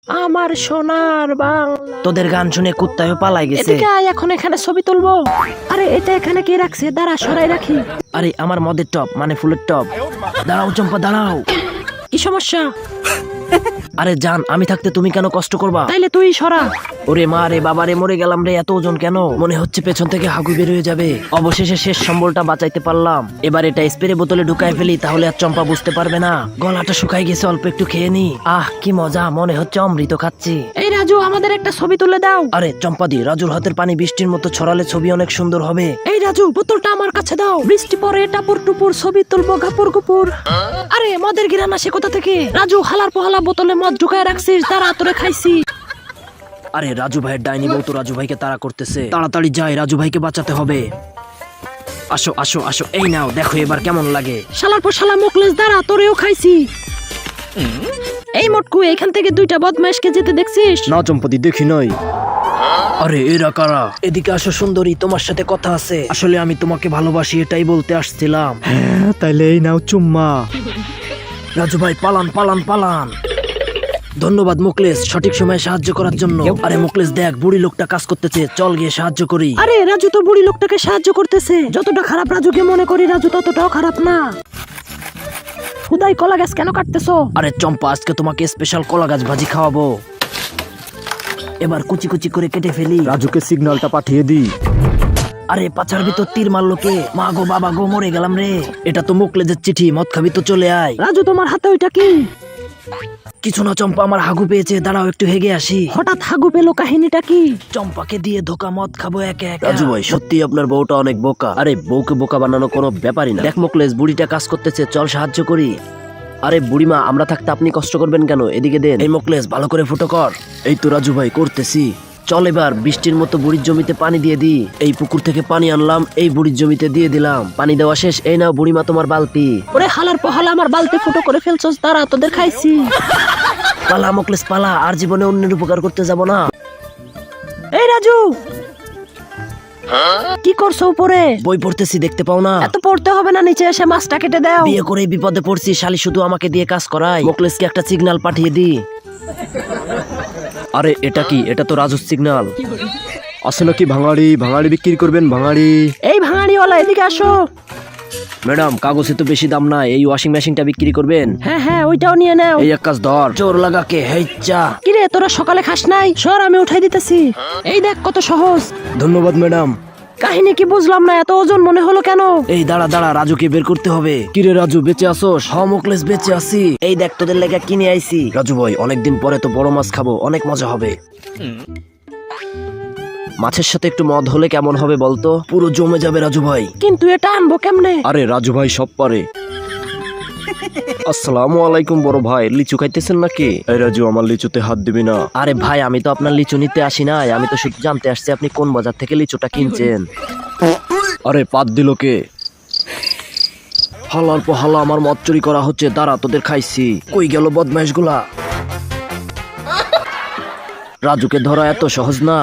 আমার সোনার বাংলা। তোদের গান শুনে কুত্তায় পালাই গেছে। এদিকে আয়, এখন এখানে ছবি তুলবো। আরে এটা এখানে কে রাখছে? দাঁড়া, সরাই রাখি। আরে আমার মদের টপ মানে ফুলের টপ। দাঁড়াও চম্পা দাঁড়াও। কি সমস্যা? আরে জান, আমি থাকতে তুমি কেন কষ্ট করবা? তাইলে তুই সরা। ওরে মা রে বাবা রে, মরে গেলাম রে, এত ওজন কেন? মনে হচ্ছে পেছন থেকে হাগু বের হয়ে যাবে। অবশেষে শেষ সম্বলটা বাঁচাইতে পারলাম। এবার এটা স্প্রে বোতলে ঢুকাই ফেলি, তাহলে আর চম্পা বুঝতে পারবে না। গলাটা শুকাই গেছে, অল্প একটু খেয়ে নি। আহ কি মজা, মনে হচ্ছে অমৃত খাচ্ছি। এই রাজু, আমাদের একটা ছবি তুলে দাও। আরে চম্পাদি, রাজুর হাতের পানি বৃষ্টির মতো ছড়ালে ছবি অনেক সুন্দর হবে। এই রাজু, বোতলটা আমার কাছে দাও। বৃষ্টি পরে টাপুর টুপুর ছবি তুলবো গাপুর গুপুর। আরে মদের গিরান আসে কোথা থেকে? রাজু, হালার পোহালা বোতলে মদ ঢুকায় রাখছিস, তারা তোরে খাইছি। আরে রাজু ভাইয়ের ডাইনি বউ তো রাজু ভাইকে তাড়া করতেছে। তাড়াতাড়ি যাই, রাজু ভাইকে বাঁচাতে হবে। আসো আসো আসো, এই নাও, দেখো এবার কেমন লাগে। শালার পর শালা মুখলেস, দাঁড়া, তোরেও খাইছি। এই মটকু, এখান থেকে দুইটা বদমাইশকে যেতে দেখছিস? না চম্পতি, দেখি নাই। আরে এরা কারা? এদিকে আসো সুন্দরী, তোমার সাথে কথা আছে। আসলে আমি তোমাকে ভালোবাসি, এটাই বলতে আসছিলাম। হ্যাঁ, তাইলে এই নাও চুম্মা। রাজু ভাই পালান পালান পালান। ধন্যবাদ মুকলেশ, সঠিক সময়ে সাহায্য করার জন্য। আরে মুকলেশ দেখ, বুড়ি লোকটা কাজ করতেছে, চল গিয়ে সাহায্য করি। আরে রাজু তো বুড়ি লোকটাকে সাহায্য করতেছে। যতটা খারাপ রাজুকে মনে করি, রাজু ততটাও খারাপ না। হুদাই কলা গাছ কেন কাটতেছো? আরে চম্পা, আজকে তোমাকে স্পেশাল কলা গাছ ভাজি খাওয়াবো। এবার কুচি কুচি করে কেটে ফেলি। রাজুকে সিগন্যালটা পাঠিয়ে দিই। আরে পাছার ভিতর তীর মারলো কে? মা গো বাবা গো, মরে গেলাম রে। এটা তো মুকলেজের চিঠি, মদ খাবি তো চলে আয়। রাজু, তোমার হাতে ওইটা কি? কিছু না চম্পা, আমার হাগু পেয়েছে, দাঁড়াও একটু হেগে আসি। হঠাৎ হাগু পেলো, কাহিনীটা কি? চম্পাকে দিয়ে ধোকা, মদ খাবো একে একে। রাজু ভাই, সত্যি আপনার বউটা অনেক বোকা। আরে বউকে বোকা বানানো কোনো ব্যাপারই না। দেখ মুকলেশ, বুড়িটা কাজ করতেছে, চল সাহায্য করি। আরে বুড়িমা, আমরা থাকতে আপনি কষ্ট করবেন কেন? এদিকে দেন। এই মুকলেশ, ভালো করে ফুটো কর। এই তো রাজু ভাই, করতেছি। চল এবার বৃষ্টির মতো বুড়ির জমিতে পানি দিয়ে দিই। এই পুকুর থেকে পানি আনলাম, এই বুড়ির জমিতে দিয়ে দিলাম। পানি দেওয়া শেষ, এই নাও বুড়িমা তোমার বালতি। ওরে হালার পহালা, আমার বালতি ফুটো করে ফেলছস, দাঁড়া, তোদের খাইছি। পালা মুকলেশ পালা, আর জীবনে অন্যের উপকার করতে যাব না। এই রাজু, কি করছো উপরে? বই পড়তেছি, দেখতে পাও না? এত পড়তে হবে না, নিচে এসে মাছটা কেটে দাও। বিয়ে করে বিপদে পড়ছি, শালি শুধু আমাকে দিয়ে কাজ করায়। মুকলেশকে একটা সিগন্যাল পাঠিয়ে দি। আরে এটা কি? এটা তো রাজুর সিগন্যাল। আসলে কি ভাঙাড়ি? ভাঙাড়ি বিক্রি করবেন ভাঙাড়ি? এই ভাঙাড়িওয়ালা, এদিকে আসো। ম্যাডাম, কাগজে তো বেশি দাম নাই, এই ওয়াশিং মেশিনটা বিক্রি করবেন? হ্যাঁ হ্যাঁ, ওইটাও নিয়ে নাও। এই এক কাজ ধর। জোর লাগাকে হেচ্চা। কিরে, তোরা সকালে খাস নাই? সর, আমি উঠাই দিতেছি। এই দেখ কত সহজ। ধন্যবাদ ম্যাডাম। কাহিনী কি বুঝলাম না, এত ওজন মনে হলো কেন? এই দাঁড়া দাঁড়া, রাজুকে বের করতে হবে। কিরে রাজু, বেঁচে আসোস? হ মুকলেশ, বেঁচে আছি। এই দেখ, তোদের লেগে কিনে আইছি। রাজু ভাই, অনেকদিন পরে তো বড় মাছ খাবো, অনেক মজা হবে। মাছের সাথে একটু মদ হলে কেমন হবে বলতো? পুরো জমে যাবে রাজু ভাই। কিন্তু এটা আনবো কেমনে? আরে রাজু ভাই সব পারে। আসসালামু আলাইকুম বড় ভাই, লিচু খাইতেছেন নাকি? এই রাজু, আমার লিচুতে হাত দিবি না। আরে ভাই, আমি তো আপনার লিচু নিতে আসি নাই, আমি তো শুধু জানতে আসছি আপনি কোন বাজার থেকে লিচুটা কিনছেন। আরে পাত দিল কে? হালার পর হালা, আমার মদ চুরি করা হচ্ছে, দাঁড়া তোদের খাইছি। কই গেল বদমাইশ গুলা? রাজুকে ধরা এত সহজ না।